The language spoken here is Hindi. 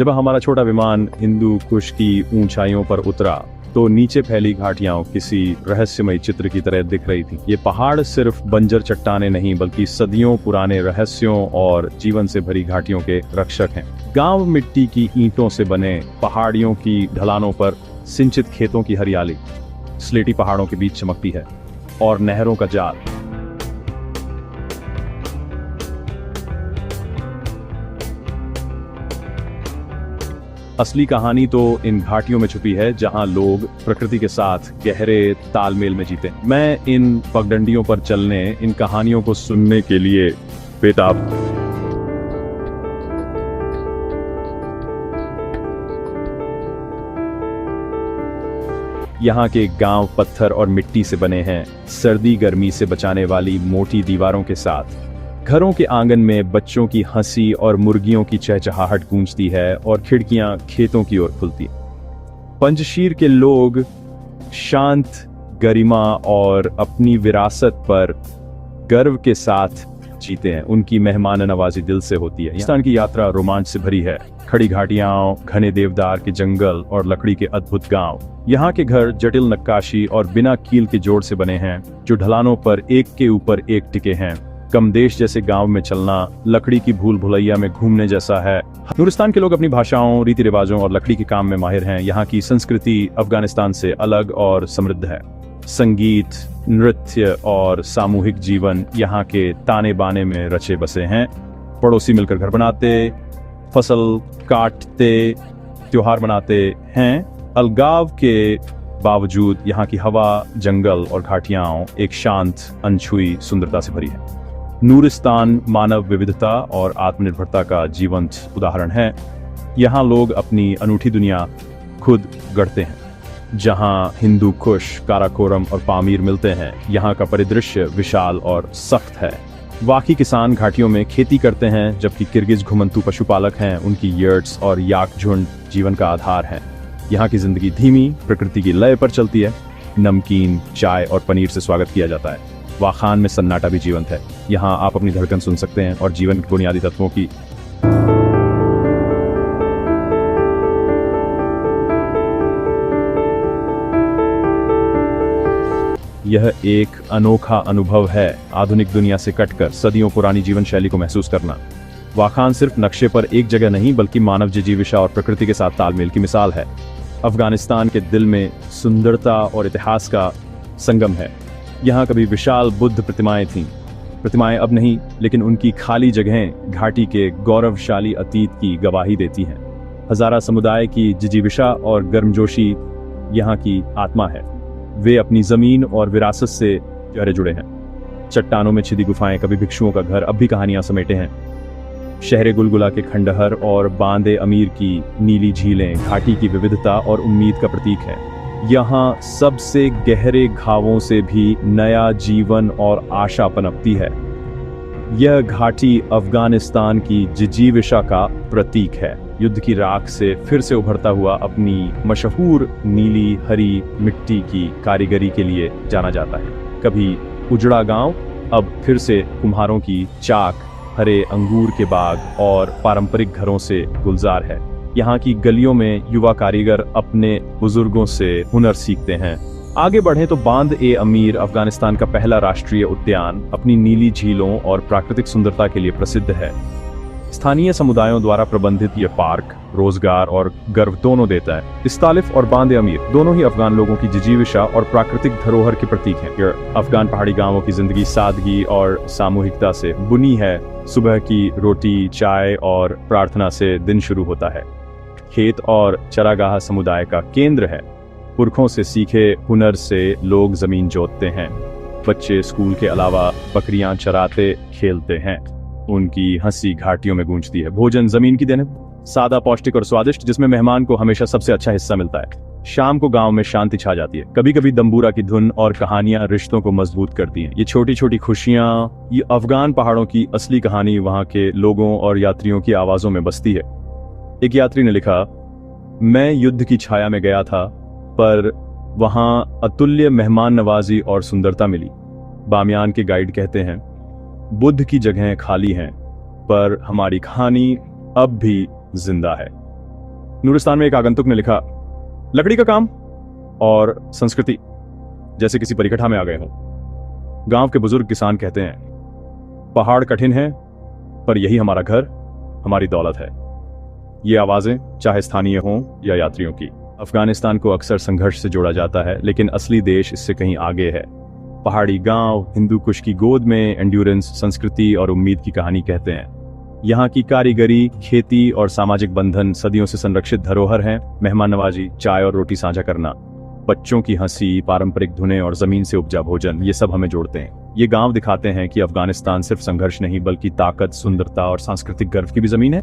जब हमारा छोटा विमान हिंदू कुश की ऊंचाइयों पर उतरा तो नीचे फैली घाटियां किसी रहस्यमय चित्र की तरह दिख रही थी। ये पहाड़ सिर्फ बंजर चट्टाने नहीं बल्कि सदियों पुराने रहस्यों और जीवन से भरी घाटियों के रक्षक हैं। गांव मिट्टी की ईंटों से बने, पहाड़ियों की ढलानों पर सिंचित खेतों की हरियाली, स्लेटी पहाड़ों के बीच चमकती है और नहरों का जाल। असली कहानी तो इन घाटियों में छुपी है जहां लोग प्रकृति के साथ गहरे तालमेल में जीते। मैं इन पगडंडियों पर चलने, इन कहानियों को सुनने के लिए बेताब। यहाँ के गांव पत्थर और मिट्टी से बने हैं, सर्दी गर्मी से बचाने वाली मोटी दीवारों के साथ। घरों के आंगन में बच्चों की हंसी और मुर्गियों की चहचहाहट गूंजती है और खिड़कियां खेतों की ओर खुलती हैं। पंजशीर के लोग शांत, गरिमा और अपनी विरासत पर गर्व के साथ जीते हैं। उनकी मेहमान नवाजी दिल से होती है। राजस्थान की यात्रा रोमांच से भरी है। खड़ी घाटियां, घने देवदार के जंगल और लकड़ी के अद्भुत गांव। यहाँ के घर जटिल नक्काशी और बिना कील के जोड़ से बने हैं, जो ढलानों पर एक के ऊपर एक टिके हैं। कमदेश जैसे गांव में चलना लकड़ी की भूल भुलैया में घूमने जैसा है। नूरिस्तान के लोग अपनी भाषाओं, रीति रिवाजों और लकड़ी के काम में माहिर हैं। यहाँ की संस्कृति अफगानिस्तान से अलग और समृद्ध है। संगीत, नृत्य और सामूहिक जीवन यहाँ के ताने बाने में रचे बसे हैं। पड़ोसी मिलकर घर बनाते, फसल काटते, त्योहार मनाते हैं। अलगाव के बावजूद यहाँ की हवा, जंगल और घाटियां एक शांत, अनछुई सुंदरता से भरी है। नूरिस्तान मानव विविधता और आत्मनिर्भरता का जीवंत उदाहरण है। यहाँ लोग अपनी अनूठी दुनिया खुद गढ़ते हैं। जहाँ हिंदू कुश, काराकोरम और पामीर मिलते हैं, यहाँ का परिदृश्य विशाल और सख्त है। वाकी किसान घाटियों में खेती करते हैं, जबकि किर्गिज घुमंतू पशुपालक हैं। उनकी यर्ट्स और याक झुंड जीवन का आधार है। यहाँ की जिंदगी धीमी, प्रकृति की लय पर चलती है। नमकीन, चाय और पनीर से स्वागत किया जाता है। वाखान में सन्नाटा भी जीवंत है। यहाँ आप अपनी धड़कन सुन सकते हैं और जीवन के बुनियादी तत्वों की यह एक अनोखा अनुभव है। आधुनिक दुनिया से कटकर सदियों पुरानी जीवन शैली को महसूस करना। वाखान सिर्फ नक्शे पर एक जगह नहीं बल्कि मानव जिजीविषा और प्रकृति के साथ तालमेल की मिसाल है। अफगानिस्तान के दिल में सुंदरता और इतिहास का संगम है। यहाँ कभी विशाल बुद्ध प्रतिमाएं थीं। प्रतिमाएं अब नहीं, लेकिन उनकी खाली जगहें घाटी के गौरवशाली अतीत की गवाही देती हैं। हजारा समुदाय की जिजीविषा और गर्मजोशी यहाँ की आत्मा है। वे अपनी जमीन और विरासत से गहरे जुड़े हैं। चट्टानों में छिदी गुफाएं कभी भिक्षुओं का घर अब भी कहानियां समेटे हैं। शहरे गुलगुला के खंडहर और बांदे अमीर की नीली झीलें घाटी की विविधता और उम्मीद का प्रतीक है। यहाँ सबसे गहरे घावों से भी नया जीवन और आशा पनपती है। यह घाटी अफगानिस्तान की जिजीविषा का प्रतीक है। युद्ध की राख से फिर से उभरता हुआ अपनी मशहूर नीली हरी मिट्टी की कारीगरी के लिए जाना जाता है। कभी उजड़ा गांव अब फिर से कुम्हारों की चाक, हरे अंगूर के बाग और पारंपरिक घरों से गुलजार है। यहाँ की गलियों में युवा कारीगर अपने बुजुर्गों से हुनर सीखते हैं। आगे बढ़ें तो बांद ए अमीर अफगानिस्तान का पहला राष्ट्रीय उद्यान अपनी नीली झीलों और प्राकृतिक सुंदरता के लिए प्रसिद्ध है। स्थानीय समुदायों द्वारा प्रबंधित यह पार्क रोजगार और गर्व दोनों देता है। इस्तालिफ और बांद ए अमीर दोनों ही अफगान लोगों की जिजीविषा और प्राकृतिक धरोहर के प्रतीक हैं। यह अफगान पहाड़ी गांवों की जिंदगी सादगी और सामूहिकता से बुनी है। सुबह की रोटी, चाय और प्रार्थना से दिन शुरू होता है। खेत और चरागाह समुदाय का केंद्र है। पुरखों से सीखे हुनर से लोग जमीन जोतते हैं। बच्चे स्कूल के अलावा बकरियां चराते खेलते हैं। उनकी हंसी घाटियों में गूंजती है। भोजन जमीन की देन, सादा, पौष्टिक और स्वादिष्ट, जिसमें मेहमान को हमेशा सबसे अच्छा हिस्सा मिलता है। शाम को गांव में शांति छा जाती है। कभी कभी दंबूरा की धुन और कहानियां रिश्तों को मजबूत करती हैं। ये छोटी छोटी खुशियां, ये अफगान पहाड़ों की असली कहानी वहां के लोगों और यात्रियों की आवाजों में बसती है। एक यात्री ने लिखा, मैं युद्ध की छाया में गया था, पर वहां अतुल्य मेहमान नवाजी और सुंदरता मिली। बामियान के गाइड कहते हैं, बुद्ध की जगहें खाली हैं, पर हमारी कहानी अब भी जिंदा है। नूरिस्तान में एक आगंतुक ने लिखा, लकड़ी का काम और संस्कृति जैसे किसी परिकठा में आ गए हों। गांव के बुजुर्ग किसान कहते हैं, पहाड़ कठिन है पर यही हमारा घर, हमारी दौलत है। ये आवाजें चाहे स्थानीय हों या यात्रियों की। अफगानिस्तान को अक्सर संघर्ष से जोड़ा जाता है, लेकिन असली देश इससे कहीं आगे है। पहाड़ी गांव हिंदू कुश की गोद में एंड्योरेंस, संस्कृति और उम्मीद की कहानी कहते हैं। यहाँ की कारीगरी, खेती और सामाजिक बंधन सदियों से संरक्षित धरोहर हैं। मेहमान नवाजी, चाय और रोटी साझा करना, बच्चों की हंसी, पारंपरिक धुनें और जमीन से उपजा भोजन, ये सब हमें जोड़ते हैं। ये गांव दिखाते हैं कि अफगानिस्तान सिर्फ संघर्ष नहीं बल्कि ताकत, सुंदरता और सांस्कृतिक गर्व की भी जमीन है।